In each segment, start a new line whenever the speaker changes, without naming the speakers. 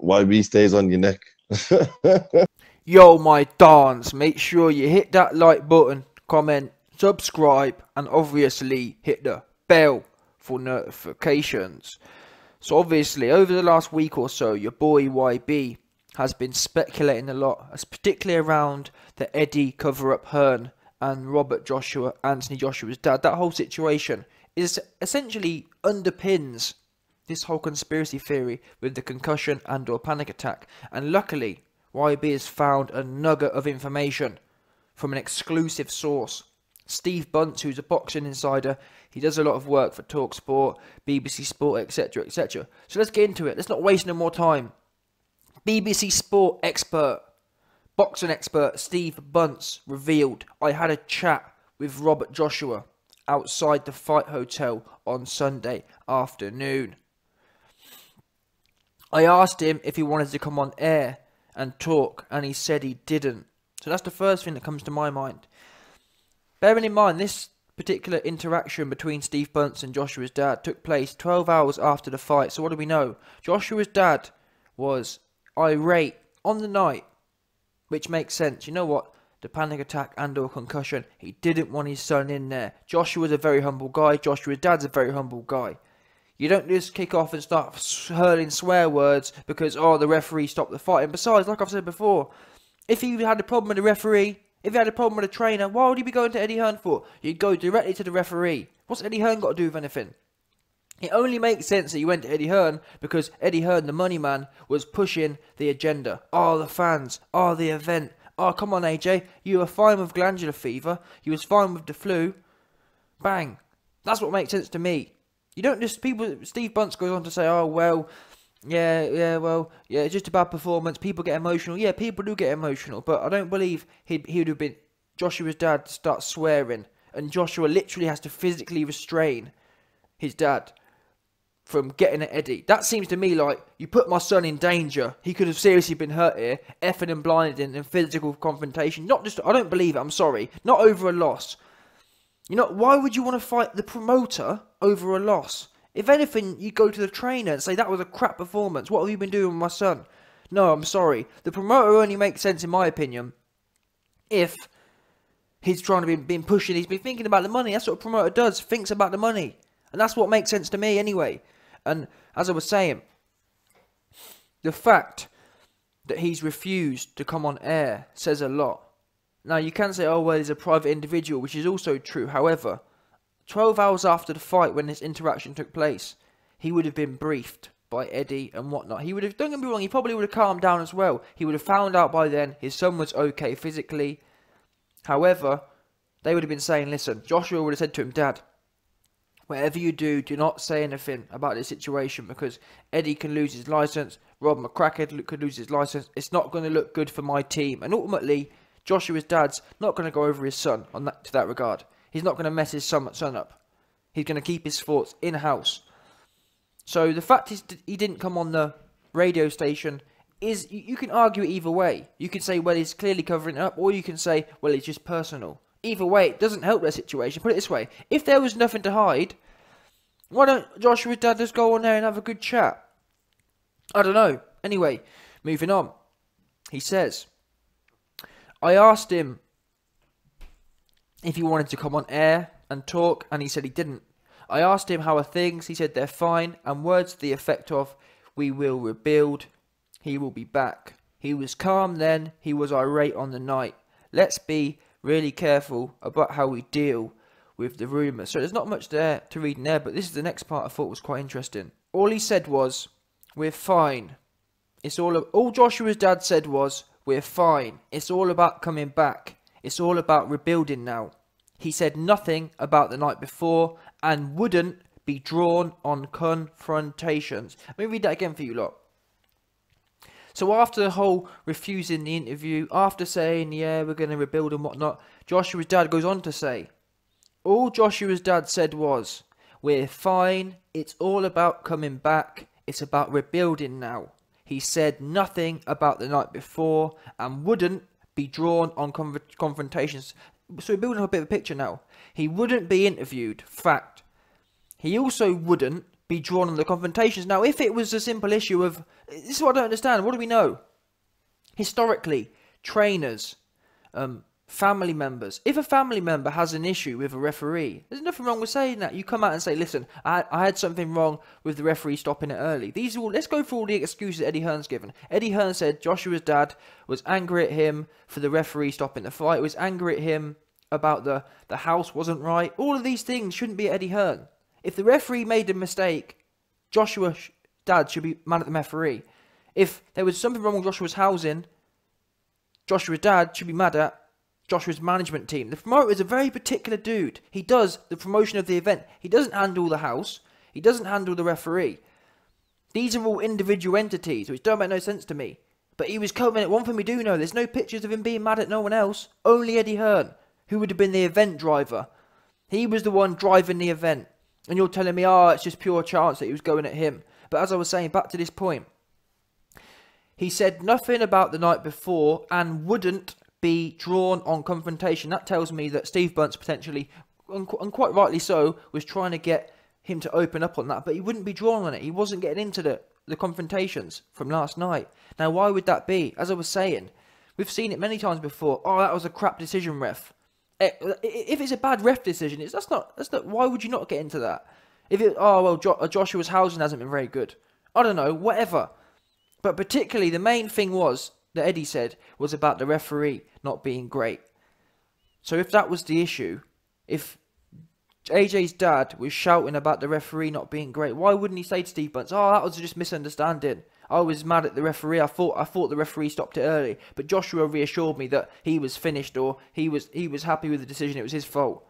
YB stays on your neck.
Yo, my dons, make sure you hit that like button, comment, subscribe, and obviously hit the bell for notifications. So obviously, over the last week or so, your boy YB has been speculating a lot, particularly around the Eddie cover-up Hearn and Robert Joshua, Anthony Joshua's dad. That whole situation is essentially underpins this whole conspiracy theory with the concussion and or panic attack. And luckily, YB has found a nugget of information from an exclusive source. Steve Bunce, who's a boxing insider, he does a lot of work for TalkSport, BBC Sport, etc, etc. So let's get into it. Let's not waste no more time. BBC Sport expert, boxing expert Steve Bunce revealed, I had a chat with Robert Joshua outside the Fight Hotel on Sunday afternoon. I asked him if he wanted to come on air and talk, and he said he didn't. So that's the first thing that comes to my mind. Bearing in mind, this particular interaction between Steve Bunce and Joshua's dad took place 12 hours after the fight. So what do we know? Joshua's dad was irate on the night, which makes sense. You know what? The panic attack and or concussion, he didn't want his son in there. Joshua's a very humble guy. Joshua's dad's a very humble guy. You don't just kick off and start hurling swear words because, oh, the referee stopped the fight. And besides, like I've said before, if he had a problem with the referee, if he had a problem with the trainer, why would he be going to Eddie Hearn for? You'd go directly to the referee. What's Eddie Hearn got to do with anything? It only makes sense that you went to Eddie Hearn because Eddie Hearn, the money man, was pushing the agenda. Oh, the fans. Oh, the event. Oh, come on, AJ. You were fine with glandular fever. You was fine with the flu. Bang. That's what makes sense to me. You don't just, Steve Bunce goes on to say, oh, well, yeah, it's just a bad performance. People get emotional. Yeah, people do get emotional. But I don't believe he would have been, Joshua's dad starts swearing. And Joshua literally has to physically restrain his dad from getting at Eddie. That seems to me like, you put my son in danger. He could have seriously been hurt here. Effing and blinding and physical confrontation. Not just, I don't believe it, I'm sorry. Not over a loss. You know, why would you want to fight the promoter over a loss? If anything, you go to the trainer and say, that was a crap performance. What have you been doing with my son? No, I'm sorry. The promoter only makes sense, in my opinion, if he's trying to be pushing. He's been thinking about the money. That's what a promoter does. Thinks about the money. And that's what makes sense to me anyway. And as I was saying, the fact that he's refused to come on air says a lot. Now, you can say, oh, well, he's a private individual, which is also true. However, 12 hours after the fight, when this interaction took place, he would have been briefed by Eddie and whatnot. He would have, don't get me wrong, he probably would have calmed down as well. He would have found out by then his son was okay physically. However, they would have been saying, listen, Joshua would have said to him, Dad, whatever you do, do not say anything about this situation because Eddie can lose his license, Rob McCracken could lose his license. It's not going to look good for my team. And ultimately, Joshua's dad's not going to go over his son on that, to that regard. He's not going to mess his son up. He's going to keep his thoughts in-house. So the fact he didn't come on the radio station is, you can argue it either way. You can say, well, he's clearly covering it up, or you can say, well, it's just personal. Either way, it doesn't help their situation. Put it this way. If there was nothing to hide, why don't Joshua's dad just go on there and have a good chat? I don't know. Anyway, moving on. He says, I asked him if he wanted to come on air and talk, and he said he didn't. I asked him how are things, he said they're fine, and words to the effect of, we will rebuild, he will be back. He was calm then, he was irate on the night. Let's be really careful about how we deal with the rumours. So there's not much there to read in there, but this is the next part I thought was quite interesting. All he said was, we're fine. It's all Joshua's dad said was, we're fine. It's all about coming back. It's all about rebuilding now. He said nothing about the night before and wouldn't be drawn on confrontations. Let me read that again for you lot. So after the whole refusing the interview, after saying, yeah, we're going to rebuild and whatnot, Joshua's dad goes on to say, all Joshua's dad said was, we're fine. It's all about coming back. It's about rebuilding now. He said nothing about the night before and wouldn't be drawn on confrontations. So we're building up a bit of a picture now. He wouldn't be interviewed. Fact. He also wouldn't be drawn on the confrontations. Now, if it was a simple issue of, this is what I don't understand, what do we know? Historically, trainers, family members, if a family member has an issue with a referee, there's nothing wrong with saying that. You come out and say, listen, I had something wrong with the referee stopping it early. These are all, let's go through all the excuses Eddie Hearn's given. Eddie Hearn said Joshua's dad was angry at him for the referee stopping the fight, was angry at him about the house wasn't right. All of these things shouldn't be Eddie Hearn. If the referee made a mistake, Joshua's dad should be mad at the referee. If there was something wrong with Joshua's housing, Joshua's dad should be mad at Joshua's management team. The promoter is a very particular dude. He does the promotion of the event. He doesn't handle the house. He doesn't handle the referee. These are all individual entities, which don't make no sense to me. But he was coming at one thing we do know. There's no pictures of him being mad at no one else. Only Eddie Hearn, who would have been the event driver. He was the one driving the event. And you're telling me, it's just pure chance that he was going at him. But as I was saying, back to this point. He said nothing about the night before and wouldn't be drawn on confrontation. That tells me that Steve Bunce potentially, and quite rightly so, was trying to get him to open up on that. But he wouldn't be drawn on it. He wasn't getting into the confrontations from last night. Now, why would that be? As I was saying, we've seen it many times before. That was a crap decision, ref. If it's a bad ref decision, that's not. Why would you not get into that? If it, Joshua's housing hasn't been very good. I don't know, whatever. But particularly, the main thing was that Eddie said was about the referee not being great. So if that was the issue, if AJ's dad was shouting about the referee not being great, why wouldn't he say to Steve Bunce, that was just misunderstanding. I was mad at the referee. I thought the referee stopped it early, but Joshua reassured me that he was finished, or he was happy with the decision. It was his fault.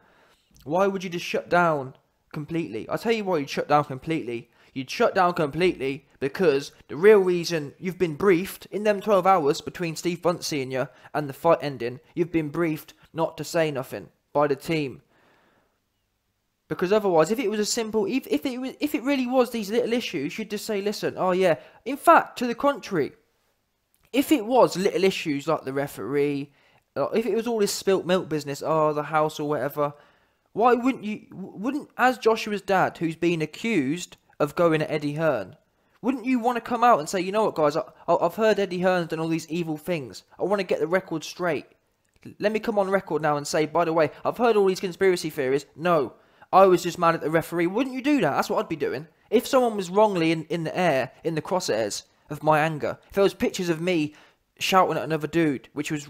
Why would you just shut down completely? I'll tell you why you'd shut down completely. You'd shut down completely because the real reason you've been briefed in them 12 hours between Steve Bunce seeing you and the fight ending, you've been briefed not to say nothing by the team. Because otherwise, if it was a simple, if it really was these little issues, you'd just say, listen, In fact, to the contrary, if it was little issues like the referee, if it was all this spilt milk business, the house or whatever, why wouldn't, as Joshua's dad, who's been accused of going at Eddie Hearn, wouldn't you want to come out and say, you know what, guys, I've heard Eddie Hearn's done all these evil things. I want to get the record straight. Let me come on record now and say, by the way, I've heard all these conspiracy theories. No, I was just mad at the referee. Wouldn't you do that? That's what I'd be doing. If someone was wrongly in the air, in the crosshairs of my anger, if there was pictures of me shouting at another dude, which was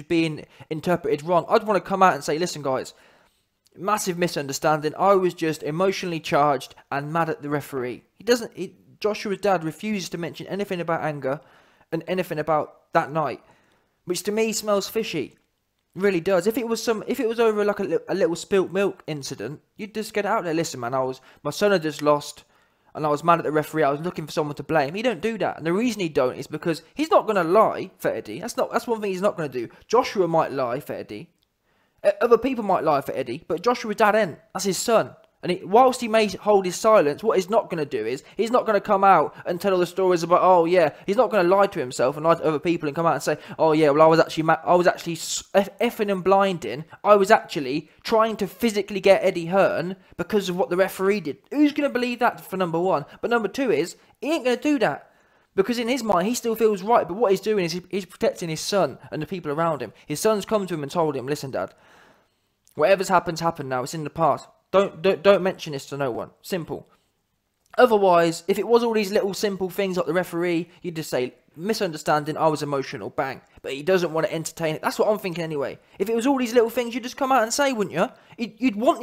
being interpreted wrong, I'd want to come out and say, listen, guys, massive misunderstanding. I was just emotionally charged and mad at the referee. Joshua's dad refuses to mention anything about anger and anything about that night, which to me smells fishy. It really does. If it was over like a little spilt milk incident, you'd just get out there. Listen, man, my son had just lost, and I was mad at the referee. I was looking for someone to blame. He don't do that, and the reason he don't is because he's not going to lie for Eddie. That's one thing he's not going to do. Joshua might lie for Eddie. Other people might lie for Eddie, but Joshua's dad ain't. That's his son. And whilst he may hold his silence, what he's not going to do is, he's not going to come out and tell all the stories about, he's not going to lie to himself and lie to other people and come out and say, I was actually effing and blinding. I was actually trying to physically get Eddie Hearn because of what the referee did. Who's going to believe that, for number one? But number two is, he ain't going to do that. Because in his mind, he still feels right, but what he's doing is he's protecting his son and the people around him. His son's come to him and told him, listen, Dad, whatever's happened now. It's in the past. Don't mention this to no one. Simple. Otherwise, if it was all these little simple things like the referee, you'd just say, misunderstanding, I was emotional, bang. But he doesn't want to entertain it. That's what I'm thinking anyway. If it was all these little things, you'd just come out and say, wouldn't you? You'd want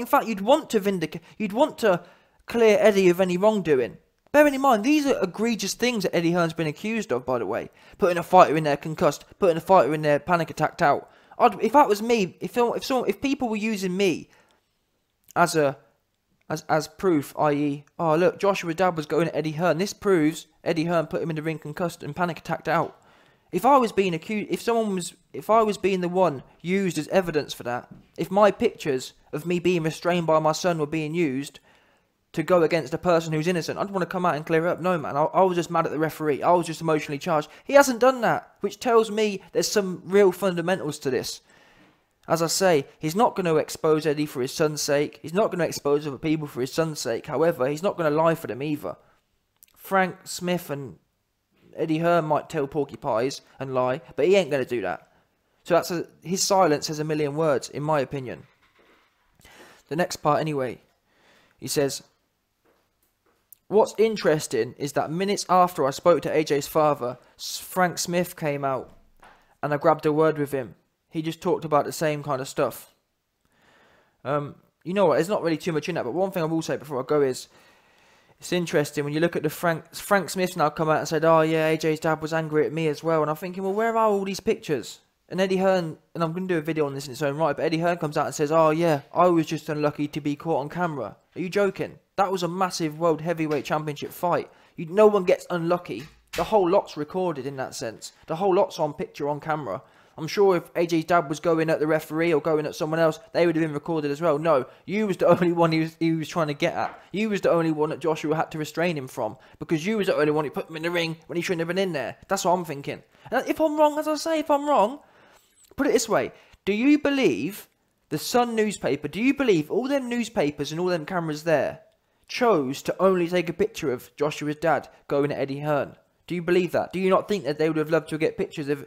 to vindicate, you'd want to clear Eddie of any wrongdoing. Bearing in mind, these are egregious things that Eddie Hearn's been accused of, by the way. Putting a fighter in there concussed, putting a fighter in there panic attacked out. If that was me, if people were using me as proof, i.e., look, Joshua's dad was going at Eddie Hearn. This proves Eddie Hearn put him in the ring concussed and panic attacked out. If I was being accused, if I was being the one used as evidence for that, if my pictures of me being restrained by my son were being used to go against a person who's innocent, I'd want to come out and clear it up. No, man, I was just mad at the referee. I was just emotionally charged. He hasn't done that, which tells me there's some real fundamentals to this. As I say, he's not going to expose Eddie for his son's sake. He's not going to expose other people for his son's sake. However, he's not going to lie for them either. Frank Smith and Eddie Hearn might tell porcupines and lie, but he ain't going to do that. So his silence has a million words, in my opinion. The next part, anyway, he says, what's interesting is that minutes after I spoke to AJ's father, Frank Smith came out and I grabbed a word with him. He just talked about the same kind of stuff. You know what, there's not really too much in that, but one thing I will say before I go is, it's interesting when you look at the Frank Smith now come out and said, oh yeah, AJ's dad was angry at me as well. And I'm thinking, well, where are all these pictures? And Eddie Hearn, and I'm going to do a video on this in its own right, but Eddie Hearn comes out and says, oh yeah, I was just unlucky to be caught on camera. Are you joking? That was a massive World Heavyweight Championship fight. No one gets unlucky. The whole lot's recorded in that sense. The whole lot's on picture, on camera. I'm sure if AJ's dad was going at the referee or going at someone else, they would have been recorded as well. No, you was the only one he was trying to get at. You was the only one that Joshua had to restrain him from. Because you was the only one who put him in the ring when he shouldn't have been in there. That's what I'm thinking. And if I'm wrong, as I say, if I'm wrong, put it this way. Do you believe the Sun newspaper, do you believe all them newspapers and all them cameras there chose to only take a picture of Joshua's dad going at Eddie Hearn? Do you believe that? Do you not think that they would have loved to get pictures of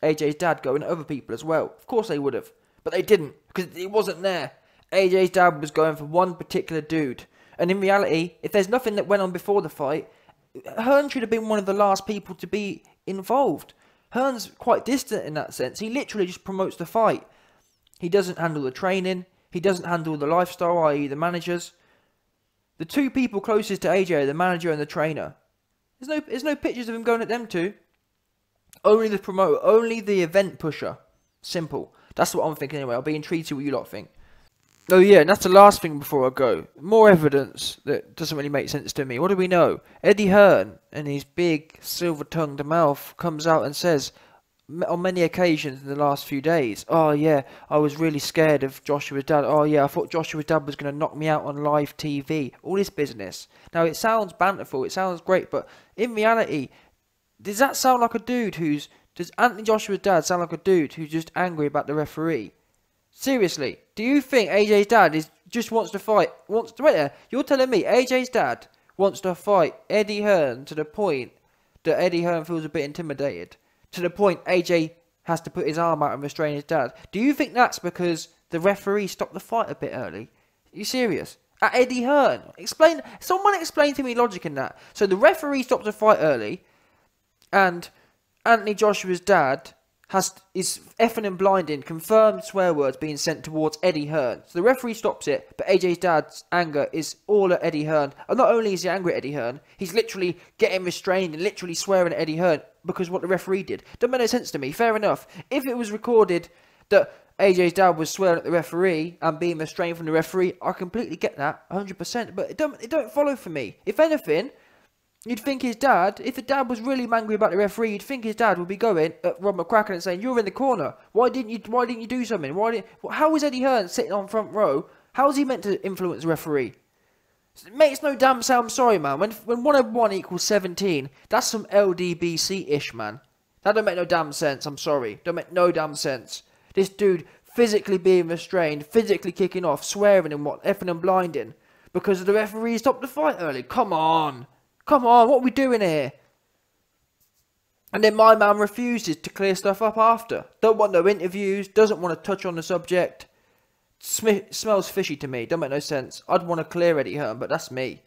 AJ's dad going at other people as well? Of course they would have. But they didn't, because it wasn't there. AJ's dad was going for one particular dude. And in reality, if there's nothing that went on before the fight, Hearn should have been one of the last people to be involved. Hearn's quite distant in that sense. He literally just promotes the fight. He doesn't handle the training. He doesn't handle the lifestyle, i.e. the managers. The two people closest to AJ are the manager and the trainer. There's no pictures of him going at them two. Only the promoter, only the event pusher. Simple. That's what I'm thinking anyway. I'll be intrigued to see what you lot think. Oh yeah, and that's the last thing before I go. More evidence that doesn't really make sense to me. What do we know? Eddie Hearn, and his big silver-tongued mouth, comes out and says, on many occasions in the last few days, oh yeah, I was really scared of Joshua's dad. Oh yeah, I thought Joshua's dad was going to knock me out on live TV. All this business. Now it sounds banterful, it sounds great, but in reality, does that sound like a dude does Anthony Joshua's dad sound like a dude who's just angry about the referee? Seriously, do you think AJ's dad just wants to fight? Wait there, you're telling me AJ's dad wants to fight Eddie Hearn to the point that Eddie Hearn feels a bit intimidated? To the point AJ has to put his arm out and restrain his dad. Do you think that's because the referee stopped the fight a bit early? Are you serious? At Eddie Hearn? Someone explain to me logic in that. So the referee stopped the fight early, and Anthony Joshua's dad is effing and blinding, confirmed swear words being sent towards Eddie Hearn. So the referee stops it, but AJ's dad's anger is all at Eddie Hearn. And not only is he angry at Eddie Hearn, he's literally getting restrained and literally swearing at Eddie Hearn because of what the referee did. Don't make no sense to me. Fair enough. If it was recorded that AJ's dad was swearing at the referee and being restrained from the referee, I completely get that, 100%. But it don't follow for me. If anything, you'd think his dad, if the dad was really angry about the referee, you'd think his dad would be going at Rob McCracken and saying, "You're in the corner. Why didn't you do something? How was Eddie Hearn sitting on front row? How is he meant to influence the referee?" It makes no damn sense. I'm sorry, man. When 1 and 1 equals 17, that's some LDBC-ish, man. That don't make no damn sense. I'm sorry. Don't make no damn sense. This dude physically being restrained, physically kicking off, swearing and effing and blinding because the referee stopped the fight early. Come on. Come on, what are we doing here? And then my man refuses to clear stuff up after. Don't want no interviews, doesn't want to touch on the subject. Smells fishy to me, don't make no sense. I'd want to clear Eddie Hearn, but that's me.